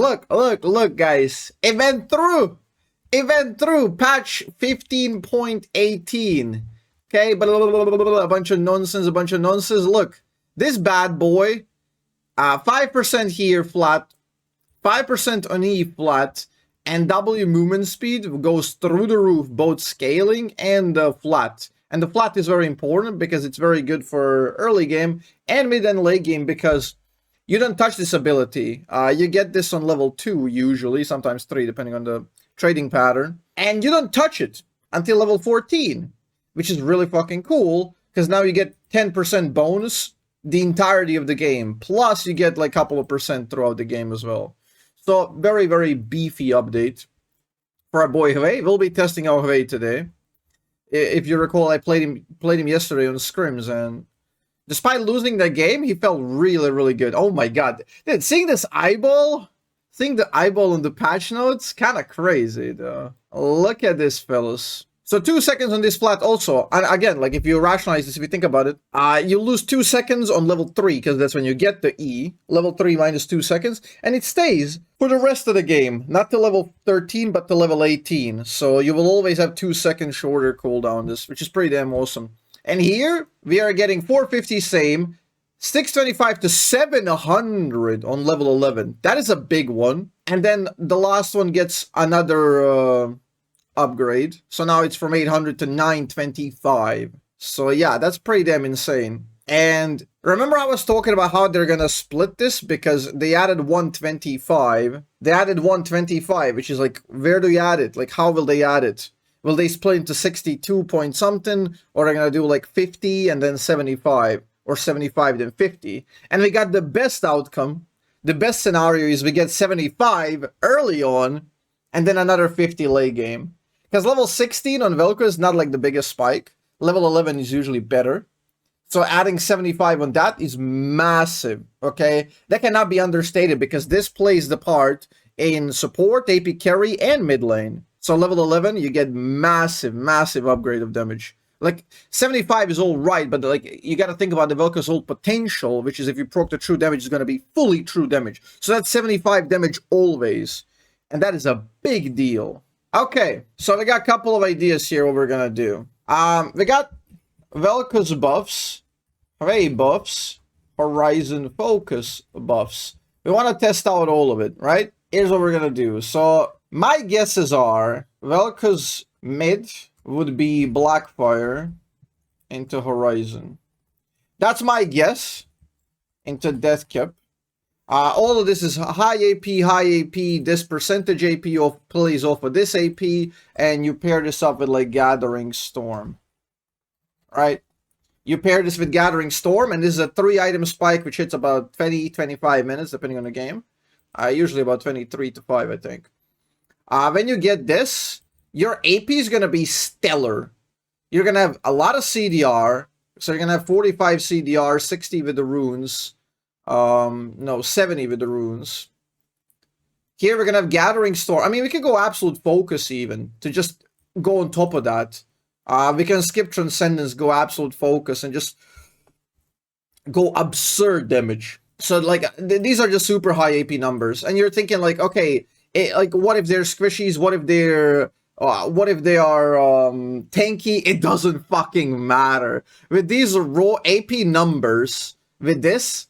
Look, guys. It went through. It went through. Patch 15.18. Okay, but a bunch of nonsense, Look, this bad boy, 5% here flat, 5% on E flat, and W movement speed goes through the roof, both scaling and flat. And the flat is very important because it's very good for early game and mid and late game because you don't touch this ability. You get this on level 2 usually, sometimes 3 depending on the trading pattern. And you don't touch it until level 14, which is really fucking cool because now you get 10% bonus the entirety of the game. Plus you get like a couple of percent throughout the game as well. So very, very beefy update for our boy Hwei. We'll be testing out Hwei today. If you recall, I played him yesterday on scrims, and despite losing that game, he felt really, really good. Oh my god. Dude, seeing the eyeball in the patch notes, kind of crazy though. Look at this, fellas. So 2 seconds on this flat also. And again, like if you rationalize this, if you think about it, you lose 2 seconds on level 3 because that's when you get the E. Level 3 minus 2 seconds. And it stays for the rest of the game. Not to level 13, but to level 18. So you will always have 2 seconds shorter cooldown, which is pretty damn awesome. And here, we are getting 450 same, 625 to 700 on level 11. That is a big one. And then the last one gets another upgrade. So now it's from 800 to 925. So yeah, that's pretty damn insane. And remember I was talking about how they're gonna split this because they added 125. They added 125, which is like, where do you add it? Like, how will they add it? Will they split into 62 point something, or they're gonna do like 50 and then 75, or 75 then 50? And we got the best outcome. The best scenario is we get 75 early on, and then another 50 late game. Because level 16 on VelKoz is not like the biggest spike. Level 11 is usually better. So adding 75 on that is massive, okay? That cannot be understated because this plays the part in support, AP carry, and mid lane. So level 11, you get massive, massive upgrade of damage. Like, 75 is all right, but like you got to think about the VelKoz ult potential, which is if you proc the true damage, is going to be fully true damage. So that's 75 damage always. And that is a big deal. Okay, so we got a couple of ideas here what we're going to do. We got VelKoz buffs, Hwei buffs, Horizon focus buffs. We want to test out all of it, right? Here's what we're going to do. So my guesses are VelKoz mid would be Blackfire into Horizon. That's my guess into Death Cap. All of this is high AP. This percentage AP plays off of this AP, and you pair this up with like Gathering Storm. Right? You pair this with Gathering Storm, and this is a 3-item spike, which hits about 20-25 minutes, depending on the game. Usually about 23 to 5, I think. When you get this, your AP is going to be stellar. You're going to have a lot of CDR. So you're going to have 45 CDR, 60 with the runes. No, 70 with the runes. Here we're going to have Gathering Storm. I mean, we could go Absolute Focus even to just go on top of that. We can skip Transcendence, go Absolute Focus, and just go absurd damage. So, like, these are just super high AP numbers. And you're thinking, like, okay, like, what if they're squishies? What if they are tanky? It doesn't fucking matter. With these raw AP numbers, with this,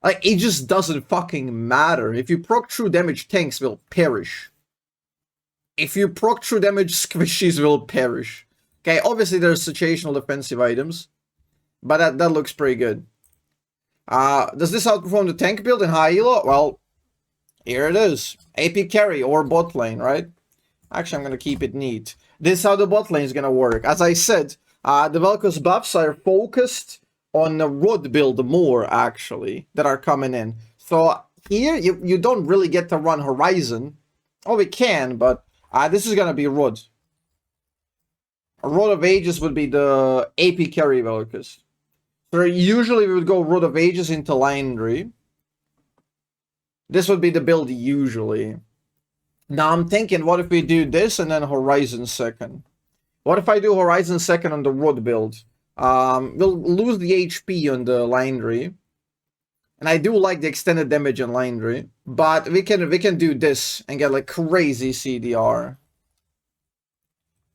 like, it just doesn't fucking matter. If you proc true damage, tanks will perish. If you proc true damage, squishies will perish. Okay, obviously there's situational defensive items, but that looks pretty good. Does this outperform the tank build in high elo? Well, here it is. AP carry or bot lane, right? Actually, I'm going to keep it neat. This is how the bot lane is going to work. As I said, the VelKoz buffs are focused on the Rod build more, actually, that are coming in. So here, you don't really get to run Horizon. Oh, we can, but this is going to be Rod. A Rod of Ages would be the AP carry VelKoz. So usually we would go Rod of Ages into Landry. This would be the build usually. Now I'm thinking, what if we do this and then Horizon second? What if I do Horizon second on the Rod build? We'll lose the HP on the Landry. And I do like the extended damage on Landry. But we can do this and get like crazy CDR.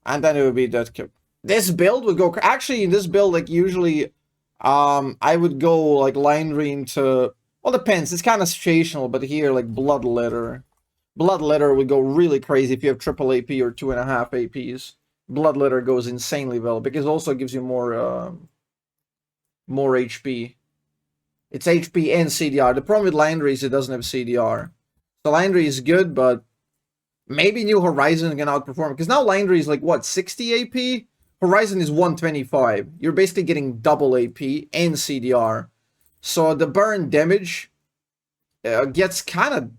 And then it would be that. This build would go... Actually, in this build, like, usually... I would go, like, line ream to... Well, depends. It's kind of situational, but here, like, Bloodletter. Bloodletter would go really crazy if you have triple AP or 2.5 APs. Bloodletter goes insanely well, because it also gives you more HP. It's HP and CDR. The problem with Landry is it doesn't have CDR. So Landry is good, but maybe New Horizon can outperform. Because now Landry is like, what, 60 AP? Horizon is 125. You're basically getting double AP and CDR. So the burn damage gets kind of...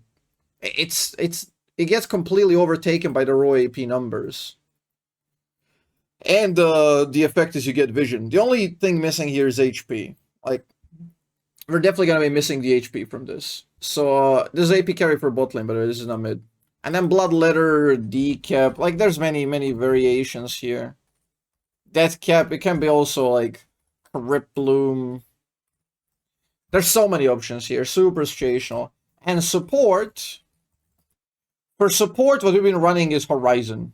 It gets completely overtaken by the raw AP numbers. And the effect is you get vision. The only thing missing here is HP. Like, we're definitely going to be missing the HP from this. So, this is AP carry for bot lane, but this is not mid. And then Bloodletter, Decap. Like, there's many variations here. Death Cap, it can be also, like, Rip Bloom. There's so many options here. Super situational. And support. For support, what we've been running is Horizon.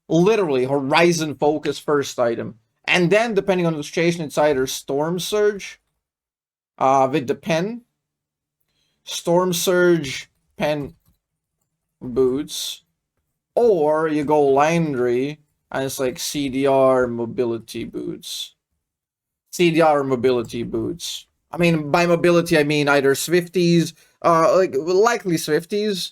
Literally, Horizon focus first item. And then, depending on the situation, it's either Storm Surge with the pen. Storm Surge, pen, boots. Or you go Landry, and it's like CDR, mobility boots. CDR, mobility boots. I mean, by mobility, I mean either Swifties, like, likely Swifties.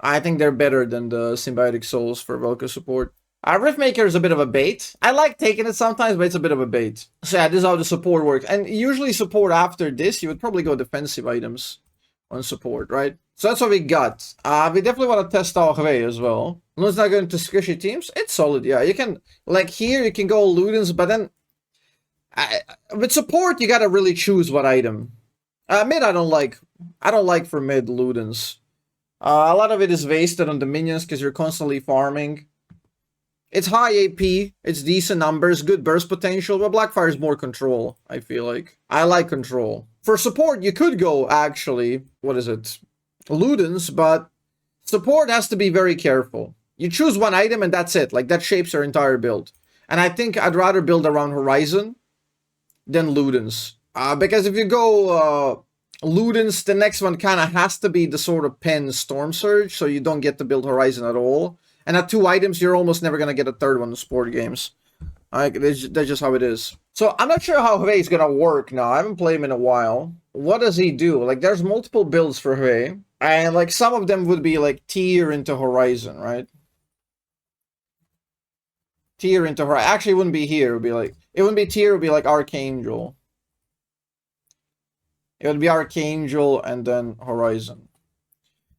I think they're better than the Symbiotic Souls for VelKoz support. Riftmaker is a bit of a bait. I like taking it sometimes, but it's a bit of a bait. So yeah, this is how the support works. And usually support after this, you would probably go defensive items on support, right? So that's what we got. We definitely want to test out Hwei as well. It's not going to squishy teams. It's solid, yeah. You can, like here, you can go Ludens, but then... with support, you gotta really choose what item. Mid, I don't like for mid Ludens. A lot of it is wasted on the minions because you're constantly farming. It's high AP, it's decent numbers, good burst potential, but Blackfire is more control, I feel like. I like control. For support, you could go, actually, what is it? Ludens, but support has to be very careful. You choose one item and that's it. Like, that shapes your entire build. And I think I'd rather build around Horizon than Ludens. Because if you go... Ludens, the next one kind of has to be the sort of pen Storm Surge, so you don't get to build Horizon at all. And at 2 items, you're almost never going to get a third one in sport games. Like, that's just how it is. So, I'm not sure how Hwei is going to work now. I haven't played him in a while. What does he do? Like, there's multiple builds for Hwei. And, like, some of them would be, like, tier into Horizon, right? Tier into Horizon. Actually, it wouldn't be here. It would be, like... It wouldn't be tier, it would be, like, Archangel. It would be Archangel and then Horizon.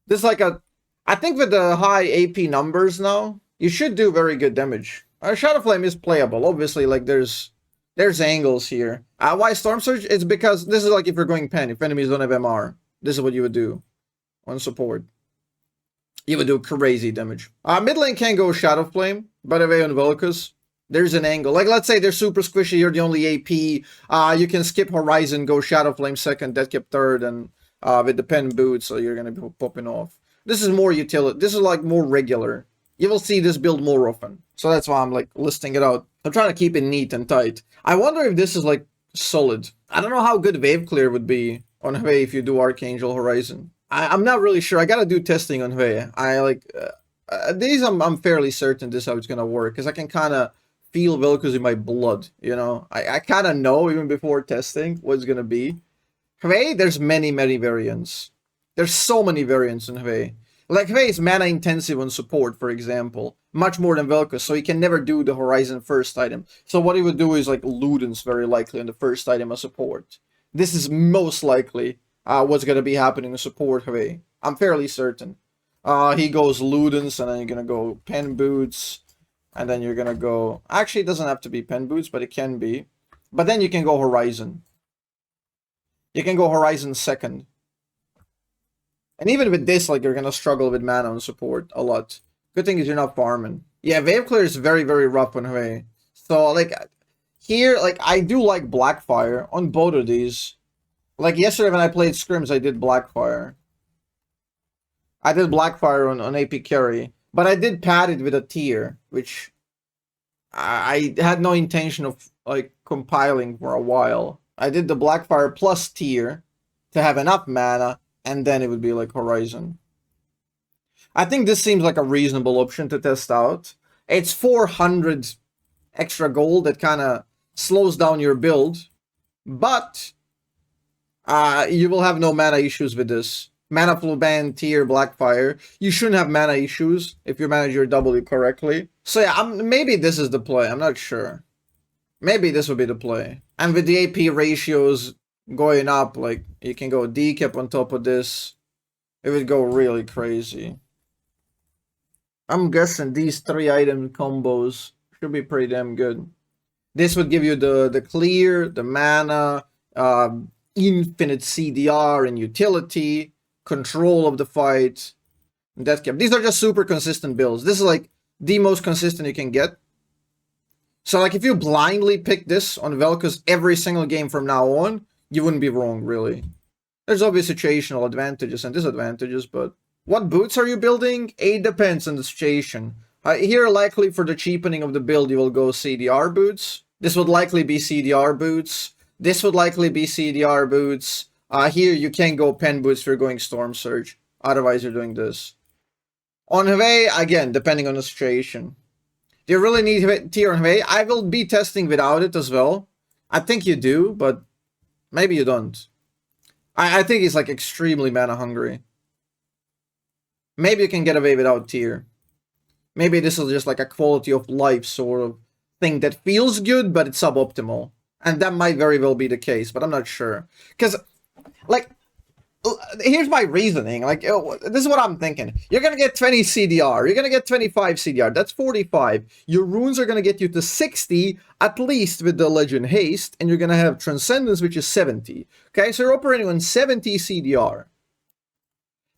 This is like a... I think with the high AP numbers now, you should do very good damage. Shadow Flame is playable. Obviously, like, there's angles here. Why Storm Surge? It's because this is like if you're going pen. If enemies don't have MR, this is what you would do on support. You would do crazy damage. Mid lane can go Shadow Flame, by the way, on VelKoz. There's an angle. Like, let's say they're super squishy, you're the only AP. You can skip Horizon, go Shadow Flame second, Death Cap third, and with the pen boot, so you're going to be popping off. This is more utility. This is, like, more regular. You will see this build more often. So that's why I'm, like, listing it out. I'm trying to keep it neat and tight. I wonder if this is, like, solid. I don't know how good Wave Clear would be on Hwei if you do Archangel Horizon. I'm not really sure. I got to do testing on Hwei. These I'm fairly certain this is how it's going to work, because I can kind of feel VelKoz in my blood, you know. I kind of know even before testing what it's gonna be. Hwei, there's many variants. There's so many variants in Hwei. Like, Hwei is mana intensive on support, for example, much more than VelKoz, so he can never do the Horizon first item. So what he would do is like Ludens very likely on the first item of support. This is most likely what's gonna be happening in support Hwei. I'm fairly certain. He goes Ludens, and then you're gonna go Pen Boots. And then you're gonna go... Actually, it doesn't have to be pen boots, but it can be. But then you can go Horizon. You can go Horizon second. And even with this, like, you're gonna struggle with mana on support a lot. Good thing is you're not farming. Yeah, Wave Clear is very rough on Hwei. So, like, here, like, I do like Blackfire on both of these. Like, yesterday when I played Scrims, I did Blackfire. I did Blackfire on AP carry, but I did pad it with a tier, which I had no intention of like compiling for a while. I did the Blackfire plus tier to have enough mana, and then it would be like Horizon. I think this seems like a reasonable option to test out. It's 400 extra gold that kind of slows down your build, but you will have no mana issues with this. Mana flow ban, tier, Blackfire. You shouldn't have mana issues if you manage your W correctly. So yeah, maybe this is the play. I'm not sure. Maybe this would be the play. And with the AP ratios going up, like, you can go decap on top of this. It would go really crazy. I'm guessing these 3 item combos should be pretty damn good. This would give you the clear, the mana, infinite CDR and utility, control of the fight, and death cap. These are just super consistent builds. This is like the most consistent you can get. So like if you blindly pick this on VelKoz every single game from now on, you wouldn't be wrong, really. There's obvious situational advantages and disadvantages, but what boots are you building? It depends on the situation. Here, likely for the cheapening of the build, you will go CDR boots. This would likely be CDR boots. This would likely be CDR boots. Here, you can go pen boots if you're going Storm Surge. Otherwise, you're doing this. On Hwei, again, depending on the situation. Do you really need tier on Hwei? I will be testing without it as well. I think you do, but maybe you don't. I think he's like extremely mana hungry. Maybe you can get away without tier. Maybe this is just like a quality of life sort of thing that feels good, but it's suboptimal. And that might very well be the case, but I'm not sure. Because, like, here's my reasoning. Like, this is what I'm thinking. You're going to get 20 CDR. You're going to get 25 CDR. That's 45. Your runes are going to get you to 60, at least with the Legend Haste. And you're going to have Transcendence, which is 70. Okay, so you're operating on 70 CDR.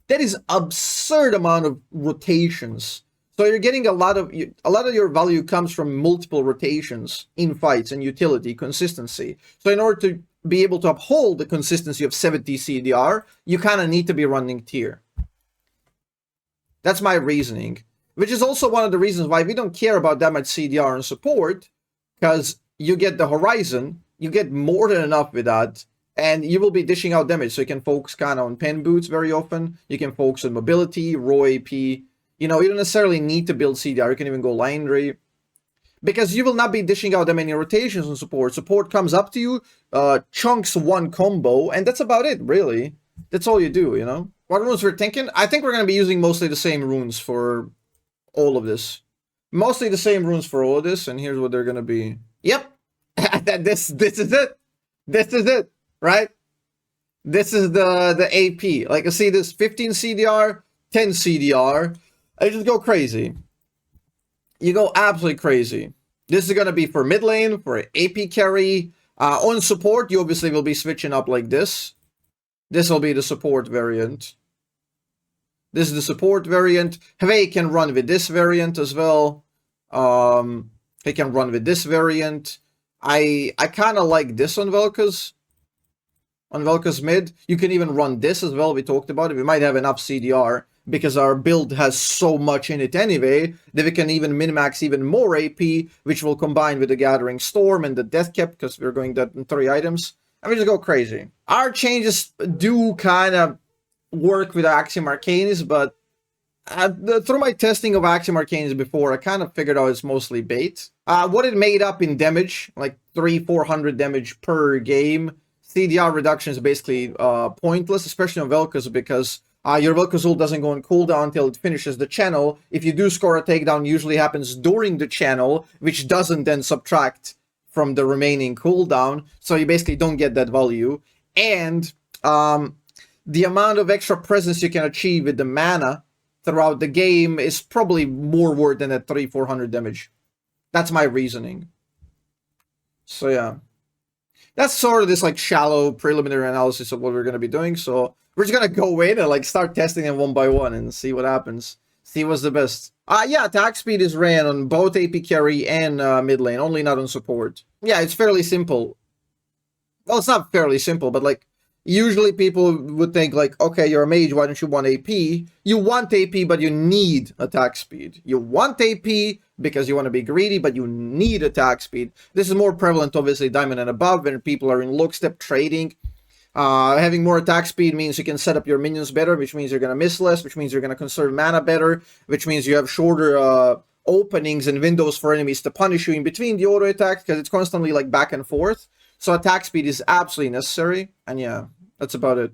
That is absurd amount of rotations. So you're getting a lot of your value comes from multiple rotations in fights and utility, consistency. So in order to be able to uphold the consistency of 70 CDR, you kind of need to be running tier. That's my reasoning. Which is also one of the reasons why we don't care about that much CDR and support, because you get the Horizon, you get more than enough with that, and you will be dishing out damage, so you can focus kind of on pen boots very often. You can focus on mobility, raw AP. You know, you don't necessarily need to build CDR. You can even go Linery. Because you will not be dishing out that many rotations on support. Support comes up to you, chunks one combo, and that's about it, really. That's all you do, you know? What runes we're thinking? I think we're going to be using mostly the same runes for all of this. Mostly the same runes for all of this, and here's what they're going to be. Yep. this is it. This is it. Right? This is the AP. Like, you see this 15 CDR, 10 CDR. I just go crazy. You go absolutely crazy. This is going to be for mid lane, for AP carry. On support, you obviously will be switching up like this. This will be the support variant. This is the support variant. Hwei can run with this variant as well. He can run with this variant. I kind of like this on VelKoz. On VelKoz mid, you can even run this as well. We talked about it. We might have enough CDR because our build has so much in it anyway that we can even min-max even more AP, which will combine with the Gathering Storm and the Death Cap, because we're going that in 3 items. And we just go crazy. Our changes do kind of work with Axiom Arcanis, but through my testing of Axiom Arcanis before, I kind of figured out it's mostly bait. What it made up in damage, like 300-400 damage per game, CDR reduction is basically pointless, especially on VelKoz, because your VelKoz ult doesn't go on cooldown until it finishes the channel. If you do score a takedown, it usually happens during the channel, which doesn't then subtract from the remaining cooldown, so you basically don't get that value. And the amount of extra presence you can achieve with the mana throughout the game is probably more worth than that 300-400 damage. That's my reasoning. So yeah. That's sort of this like shallow preliminary analysis of what we're going to be doing. So we're just going to go in and like start testing them one by one and see what happens. See what's the best. Yeah, attack speed is ran on both AP carry and mid lane, only not on support. Yeah, it's fairly simple. Well, it's not fairly simple, but like Usually people would think like, okay, you're a mage, why don't you want AP? You want AP, but you need attack speed. You want AP because you want to be greedy, but you need attack speed. This is more prevalent, obviously, diamond and above, when people are in lockstep trading. Having more attack speed means you can set up your minions better, which means you're going to miss less, which means you're going to conserve mana better, which means you have shorter openings and windows for enemies to punish you in between the auto attacks, because it's constantly like back and forth. So attack speed is absolutely necessary, and yeah, that's about it.